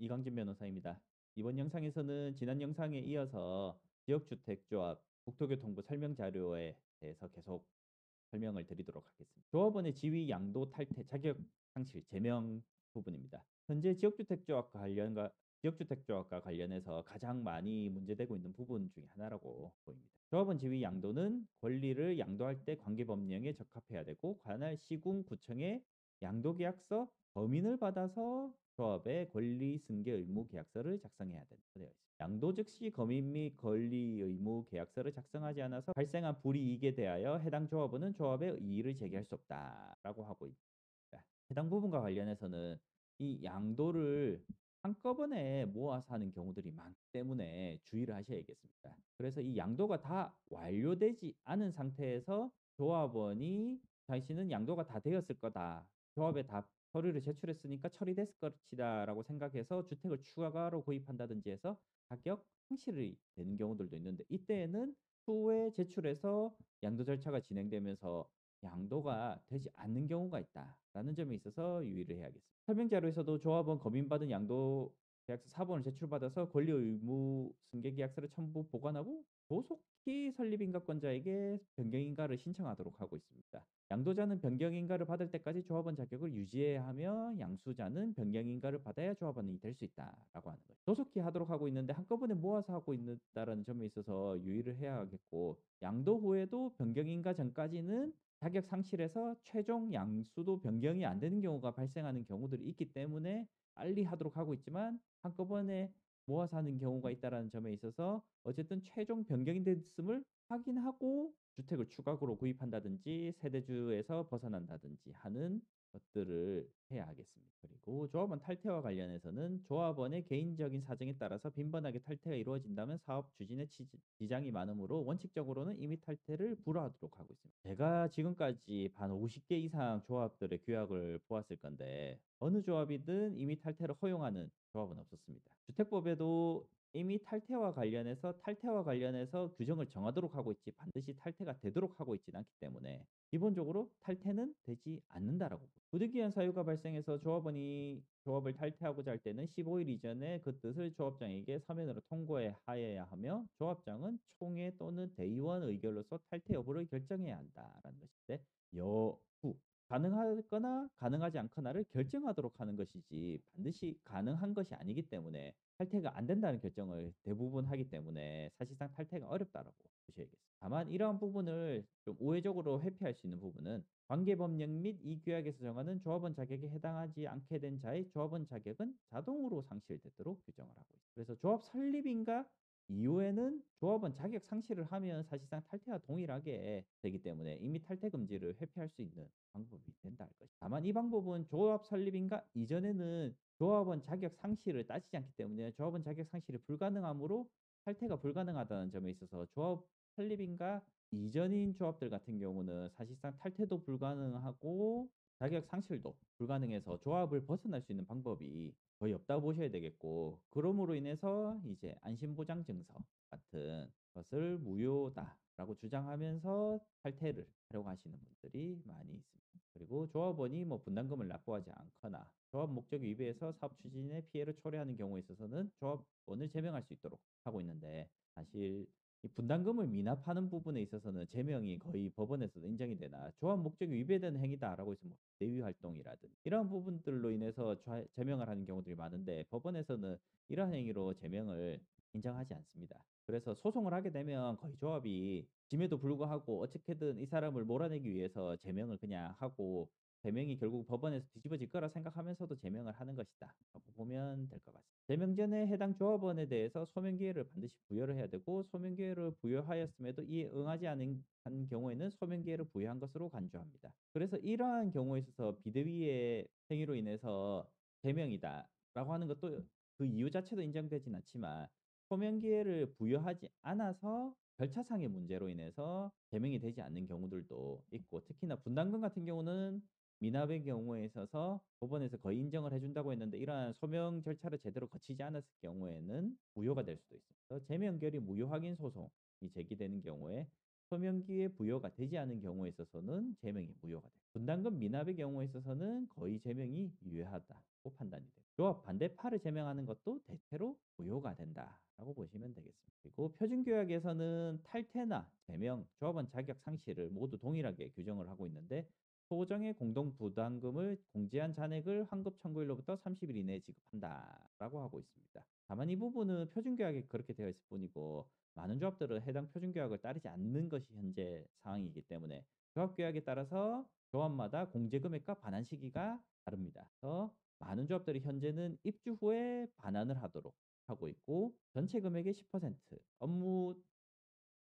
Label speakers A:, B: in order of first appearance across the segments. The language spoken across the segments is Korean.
A: 이광진 변호사입니다. 이번 영상에서는 지난 영상에 이어서 지역주택조합 국토교통부 설명 자료에 대해서 계속 설명을 드리도록 하겠습니다. 조합원의 지위 양도 탈퇴 자격 상실 제명 부분입니다. 현재 지역주택조합과 관련해서 가장 많이 문제되고 있는 부분 중에 하나라고 보입니다. 조합원 지위 양도는 권리를 양도할 때 관계법령에 적합해야 되고 관할 시군구청에 양도계약서 범인을 받아서 조합의 권리 승계 의무 계약서를 작성해야 된다 되어 있습니다. 양도 즉시 검인 및 권리 의무 계약서를 작성하지 않아서 발생한 불이익에 대하여 해당 조합원은 조합의 이의를 제기할 수 없다라고 하고 있습니다. 해당 부분과 관련해서는 이 양도를 한꺼번에 모아서 하는 경우들이 많기 때문에 주의를 하셔야겠습니다. 그래서 이 양도가 다 완료되지 않은 상태에서 조합원이 자신은 양도가 다 되었을 거다. 조합에 다 서류를 제출했으니까 처리됐을 것이다라고 생각해서 주택을 추가로 구입한다든지 해서 자격 상실이 되는 경우들도 있는데 이때에는 추후에 제출해서 양도 절차가 진행되면서 양도가 되지 않는 경우가 있다라는 점에 있어서 유의를 해야겠습니다. 설명 자료에서도 조합원 검인받은 양도 계약서 사본을 제출받아서 권리 의무 승계 계약서를 첨부 보관하고 조속히 설립인가권자에게 변경인가를 신청하도록 하고 있습니다. 양도자는 변경인가를 받을 때까지 조합원 자격을 유지해야 하며 양수자는 변경인가를 받아야 조합원이 될 수 있다라고 하는 거죠. 조속히 하도록 하고 있는데 한꺼번에 모아서 하고 있다라는 점에 있어서 유의를 해야 하겠고 양도 후에도 변경인가 전까지는 자격 상실에서 최종 양수도 변경이 안 되는 경우가 발생하는 경우들이 있기 때문에 빨리 하도록 하고 있지만 한꺼번에 모아서 하는 경우가 있다라는 점에 있어서 어쨌든 최종 변경이 됐음을 확인하고 주택을 추가로 구입한다든지 세대주에서 벗어난다든지 하는 것들을 해야 하겠습니다. 그리고 조합원 탈퇴와 관련해서는 조합원의 개인적인 사정에 따라서 빈번하게 탈퇴가 이루어진다면 사업 추진에 지장이 많으므로 원칙적으로는 이미 탈퇴를 불허하도록 하고 있습니다. 제가 지금까지 한 50개 이상 조합들의 규약을 보았을 건데 어느 조합이든 이미 탈퇴를 허용하는 조합은 없었습니다. 주택법에도 이미 탈퇴와 관련해서 규정을 정하도록 하고 있지 반드시 탈퇴가 되도록 하고 있지는 않기 때문에 기본적으로 탈퇴는 되지 않는다라고. 부득이한 사유가 발생해서 조합원이 조합을 탈퇴하고자 할 때는 15일 이전에 그 뜻을 조합장에게 서면으로 통보하여야 하며 조합장은 총회 또는 대의원 의결로서 탈퇴 여부를 결정해야 한다라는 것인데 여부 가능하거나 가능하지 않거나를 결정하도록 하는 것이지 반드시 가능한 것이 아니기 때문에 탈퇴가 안 된다는 결정을 대부분 하기 때문에 사실상 탈퇴가 어렵다라고 보셔야겠습니다. 다만 이러한 부분을 좀 우회적으로 회피할 수 있는 부분은 관계법령 및 이 규약에서 정하는 조합원 자격에 해당하지 않게 된 자의 조합원 자격은 자동으로 상실되도록 규정을 하고 있습니다. 그래서 조합 설립인가 이후에는 조합원 자격 상실을 하면 사실상 탈퇴와 동일하게 되기 때문에 이미 탈퇴 금지를 회피할 수 있는 방법이 된다 할 것이다. 다만 이 방법은 조합 설립인가 이전에는 조합원 자격 상실을 따지지 않기 때문에 조합원 자격 상실이 불가능하므로 탈퇴가 불가능하다는 점에 있어서 조합 설립인가 이전인 조합들 같은 경우는 사실상 탈퇴도 불가능하고 자격 상실도 불가능해서 조합을 벗어날 수 있는 방법이 거의 없다고 보셔야 되겠고 그러므로 인해서 이제 안심보장증서 같은 것을 무효다라고 주장하면서 탈퇴를 하려고 하시는 분들이 많이 있습니다. 그리고 조합원이 뭐 분담금을 납부하지 않거나 조합 목적 위배해서 사업 추진에 피해를 초래하는 경우에 있어서는 조합원을 제명할 수 있도록 하고 있는데 사실 이 분담금을 미납하는 부분에 있어서는 제명이 거의 법원에서도 인정이 되나 조합 목적이 위배되는 행위다라고 해서 뭐 대위 활동이라든지 이러한 부분들로 인해서 제명을 하는 경우들이 많은데 법원에서는 이러한 행위로 제명을 인정하지 않습니다. 그래서 소송을 하게 되면 거의 조합이 짐에도 불구하고 어떻게든 이 사람을 몰아내기 위해서 제명을 그냥 하고 제명이 결국 법원에서 뒤집어질 거라 생각하면서도 제명을 하는 것이다 라고 보면 될 것 같습니다. 제명 전에 해당 조합원에 대해서 소명 기회를 반드시 부여를 해야 되고 소명 기회를 부여하였음에도 이에 응하지 않은 경우에는 소명 기회를 부여한 것으로 간주합니다. 그래서 이러한 경우에 있어서 비대위의 행위로 인해서 제명이다라고 하는 것도 그 이유 자체도 인정되진 않지만 소명 기회를 부여하지 않아서 절차상의 문제로 인해서 제명이 되지 않는 경우들도 있고 특히나 분담금 같은 경우는 미납의 경우에 있어서 법원에서 거의 인정을 해준다고 했는데 이러한 소명 절차를 제대로 거치지 않았을 경우에는 무효가 될 수도 있습니다. 제명결의 무효 확인 소송이 제기되는 경우에 소명기회 부여가 되지 않은 경우에 있어서는 제명이 무효가 돼요. 분담금 미납의 경우에 있어서는 거의 제명이 유효하다고 판단이 됩니다. 조합 반대파를 제명하는 것도 대체로 무효가 된다라고 보시면 되겠습니다. 그리고 표준규약에서는 탈퇴나 제명, 조합원 자격 상실을 모두 동일하게 규정을 하고 있는데 소정의 공동부담금을 공제한 잔액을 환급 청구일로부터 30일 이내에 지급한다라고 하고 있습니다. 다만 이 부분은 표준규약에 그렇게 되어 있을 뿐이고 많은 조합들은 해당 표준규약을 따르지 않는 것이 현재 상황이기 때문에 조합규약에 따라서 조합마다 공제 금액과 반환 시기가 다릅니다. 그래서 많은 조합들이 현재는 입주 후에 반환을 하도록 하고 있고 전체 금액의 10% 업무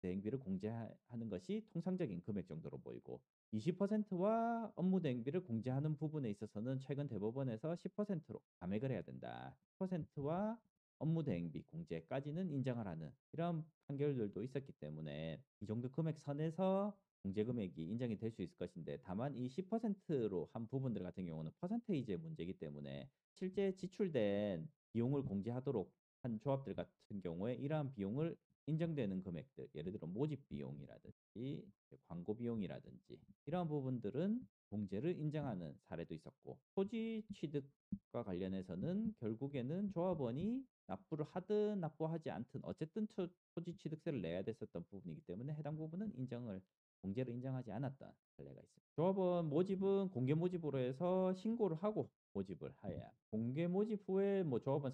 A: 대행비를 공제하는 것이 통상적인 금액 정도로 보이고 20%와 업무 대행비를 공제하는 부분에 있어서는 최근 대법원에서 10%로 감액을 해야 된다. 10%와 업무 대행비 공제까지는 인정을 하는 이런 판결들도 있었기 때문에 이 정도 금액 선에서 공제 금액이 인정이 될 수 있을 것인데 다만 이 10%로 한 부분들 같은 경우는 퍼센테이지의 문제이기 때문에 실제 지출된 비용을 공제하도록 한 조합들 같은 경우에 이러한 비용을 인정되는 금액들 예를 들어 모집 비용이라든지 광고 비용이라든지 이러한 부분들은 공제를 인정하는 사례도 있었고 토지 취득과 관련해서는 결국에는 조합원이 납부를 하든 납부하지 않든 어쨌든 토지 취득세를 내야 됐었던 부분이기 때문에 해당 부분은 공제를 인정하지 않았던 사례가 있습니다. 조합원 모집은 공개 모집으로 해서 신고를 하고 모집을 하여야 공개 모집 후에 뭐 조합원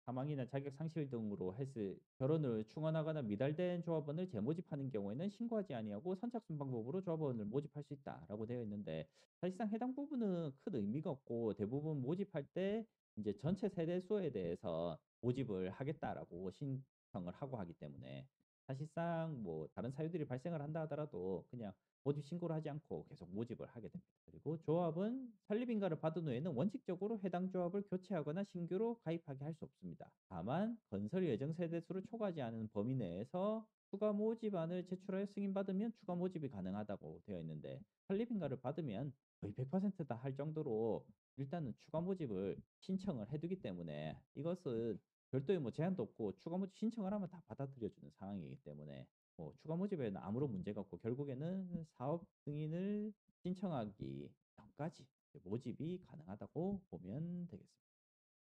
A: 사망이나 자격 상실 등으로 했을 결혼을 충원하거나 미달된 조합원을 재모집하는 경우에는 신고하지 아니하고 선착순 방법으로 조합원을 모집할 수 있다라고 되어 있는데 사실상 해당 부분은 큰 의미가 없고 대부분 모집할 때 이제 전체 세대 수에 대해서 모집을 하겠다라고 신청을 하고 하기 때문에 사실상 뭐 다른 사유들이 발생을 한다 하더라도 그냥 모집 신고를 하지 않고 계속 모집을 하게 됩니다. 그리고 조합은 설립인가를 받은 후에는 원칙적으로 해당 조합을 교체하거나 신규로 가입하게 할 수 없습니다. 다만 건설 예정 세대수를 초과하지 않은 범위 내에서 추가 모집안을 제출하여 승인받으면 추가 모집이 가능하다고 되어 있는데 설립인가를 받으면 거의 100%다 할 정도로 일단은 추가 모집을 신청을 해두기 때문에 이것은 별도의 뭐 제한도 없고 추가 모집 신청을 하면 다 받아들여주는 상황이기 때문에 뭐 추가 모집에는 아무런 문제가 없고 결국에는 사업 승인을 신청하기 전까지 모집이 가능하다고 보면 되겠습니다.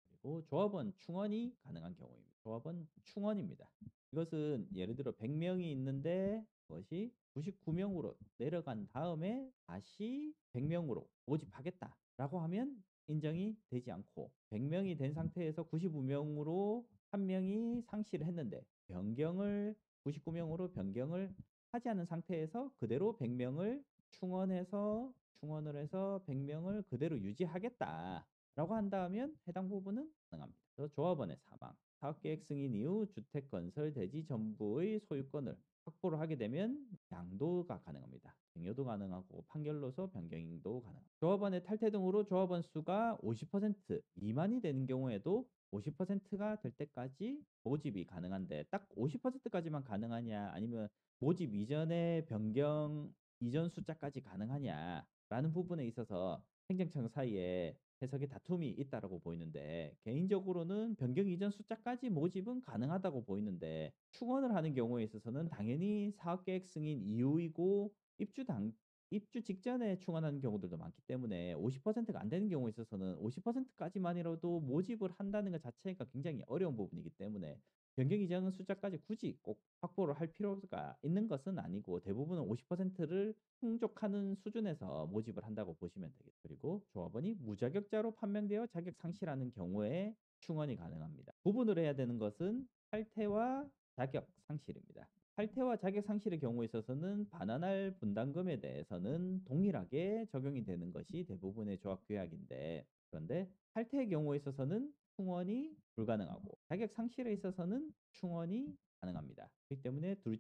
A: 그리고 조합원 충원이 가능한 경우입니다. 조합원 충원입니다. 이것은 예를 들어 100명이 있는데 그것이 99명으로 내려간 다음에 다시 100명으로 모집하겠다라고 하면 인정이 되지 않고 100명이 된 상태에서 99명으로 한 명이 상실을 했는데 변경을 99명으로 변경을 하지 않은 상태에서 그대로 100명을 충원을 해서 100명을 그대로 유지하겠다라고 한다면 해당 부분은 가능합니다. 그래서 조합원의 사망, 사업계획 승인 이후 주택 건설 대지 전부의 소유권을 확보를 하게 되면 양도가 가능합니다. 증여도 가능하고 판결로서 변경도 가능합니다. 조합원의 탈퇴 등으로 조합원 수가 50% 미만이 되는 경우에도 50%가 될 때까지 모집이 가능한데 딱 50%까지만 가능하냐 아니면 모집 이전에 변경 이전 숫자까지 가능하냐라는 부분에 있어서 행정청 사이에 해석의 다툼이 있다라고 보이는데 개인적으로는 변경 이전 숫자까지 모집은 가능하다고 보이는데 충원을 하는 경우에 있어서는 당연히 사업계획 승인 이후이고 입주 직전에 충원하는 경우들도 많기 때문에 50%가 안 되는 경우에 있어서는 50%까지만이라도 모집을 한다는 것 자체가 굉장히 어려운 부분이기 때문에 변경 이전 숫자까지 굳이 꼭 확보를 할 필요가 있는 것은 아니고 대부분은 50%를 충족하는 수준에서 모집을 한다고 보시면 되겠습니다. 그리고 조합원이 무자격자로 판명되어 자격 상실하는 경우에 충원이 가능합니다. 구분을 해야 되는 것은 탈퇴와 자격 상실입니다. 탈퇴와 자격 상실의 경우에 있어서는 반환할 분담금에 대해서는 동일하게 적용이 되는 것이 대부분의 조합 규약인데 그런데 탈퇴의 경우에 있어서는 충원이 불가능하고 자격 상실에 있어서는 충원이 가능합니다. 그렇기 때문에 둘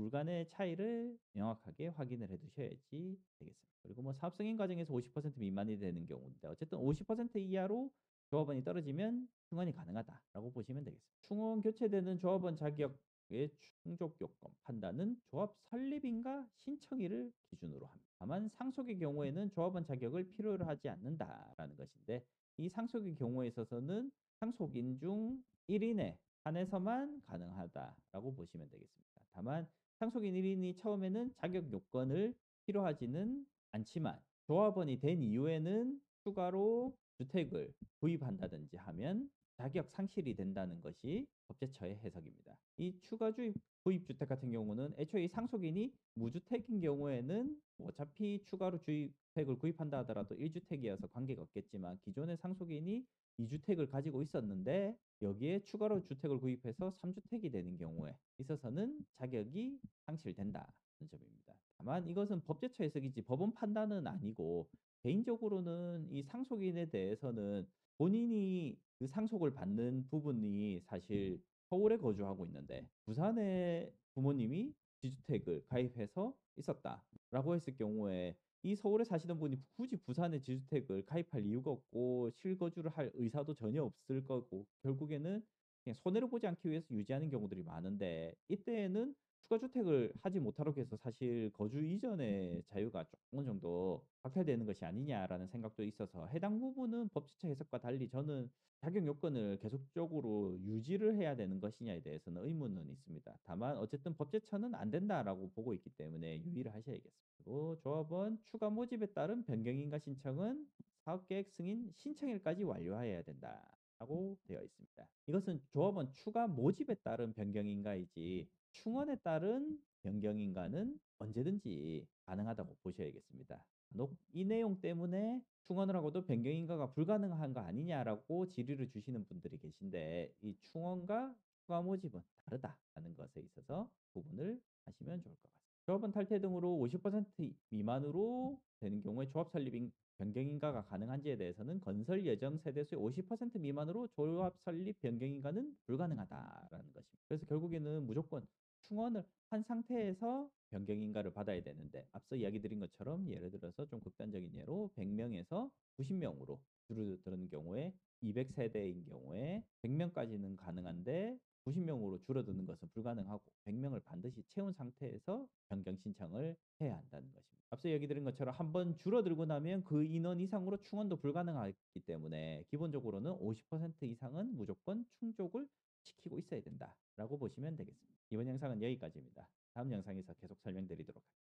A: 간의 차이를 명확하게 확인을 해 두셔야지 되겠습니다. 그리고 뭐 사업 승인 과정에서 50% 미만이 되는 경우인데 어쨌든 50% 이하로 조합원이 떨어지면 충원이 가능하다라고 보시면 되겠습니다. 충원 교체되는 조합원 자격의 충족 요건 판단은 조합 설립인가 신청일을 기준으로 합니다. 다만 상속의 경우에는 조합원 자격을 필요로 하지 않는다라는 것인데 이 상속의 경우에 있어서는 상속인 중 1인에 한해서만 가능하다라고 보시면 되겠습니다. 다만 상속인 1인이 처음에는 자격 요건을 필요하지는 않지만 조합원이 된 이후에는 추가로 주택을 구입한다든지 하면 자격 상실이 된다는 것이 법제처의 해석입니다. 이 추가 주입 구입 주택 같은 경우는 애초에 이 상속인이 무주택인 경우에는 뭐 어차피 추가로 주택을 구입한다 하더라도 1 주택이어서 관계가 없겠지만 기존의 상속인이 2 주택을 가지고 있었는데 여기에 추가로 주택을 구입해서 3 주택이 되는 경우에 있어서는 자격이 상실된다는 점입니다. 다만 이것은 법제처 해석이지 법원 판단은 아니고 개인적으로는 이 상속인에 대해서는 본인이 그 상속을 받는 부분이 사실 서울에 거주하고 있는데 부산에 부모님이 지주택을 가입해서 있었다라고 했을 경우에 이 서울에 사시는 분이 굳이 부산에 지주택을 가입할 이유가 없고 실거주를 할 의사도 전혀 없을 거고 결국에는 그냥 손해를 보지 않기 위해서 유지하는 경우들이 많은데 이때에는 추가 주택을 하지 못하도록 해서 사실 거주 이전의 자유가 좀 어느 정도 박탈되는 것이 아니냐라는 생각도 있어서 해당 부분은 법제처 해석과 달리 저는 자격 요건을 계속적으로 유지를 해야 되는 것이냐에 대해서는 의문은 있습니다. 다만 어쨌든 법제처는 안 된다라고 보고 있기 때문에 유의를 하셔야겠습니다. 그리고 조합원 추가 모집에 따른 변경인가 신청은 사업계획 승인 신청일까지 완료해야 된다라고 되어 있습니다. 이것은 조합원 추가 모집에 따른 변경인가이지 충원에 따른 변경인가는 언제든지 가능하다고 보셔야겠습니다. 간혹 이 내용 때문에 충원을 하고도 변경인가가 불가능한 거 아니냐라고 질의를 주시는 분들이 계신데 이 충원과 추가 모집은 다르다라는 것에 있어서 구분을 하시면 좋을 것 같습니다. 조합원 탈퇴 등으로 50% 미만으로 되는 경우에 조합 설립 변경인가가 가능한지에 대해서는 건설 예정 세대수의 50% 미만으로 조합 설립 변경인가는 불가능하다라는 것입니다. 그래서 결국에는 무조건 충원을 한 상태에서 변경인가를 받아야 되는데 앞서 이야기 드린 것처럼 예를 들어서 좀 극단적인 예로 100 명에서 90 명으로 줄어드는 경우에 200 세대인 경우에 100 명까지는 가능한데 90 명으로 줄어드는 것은 불가능하고 100 명을 반드시 채운 상태에서 변경 신청을 해야 한다는 것입니다. 앞서 얘기 드린 것처럼 한번 줄어들고 나면 그 인원 이상으로 충원도 불가능하기 때문에 기본적으로는 50% 이상은 무조건 충족을 시키고 있어야 된다라고 보시면 되겠습니다. 이번 영상은 여기까지입니다. 다음 영상에서 계속 설명드리도록 하겠습니다.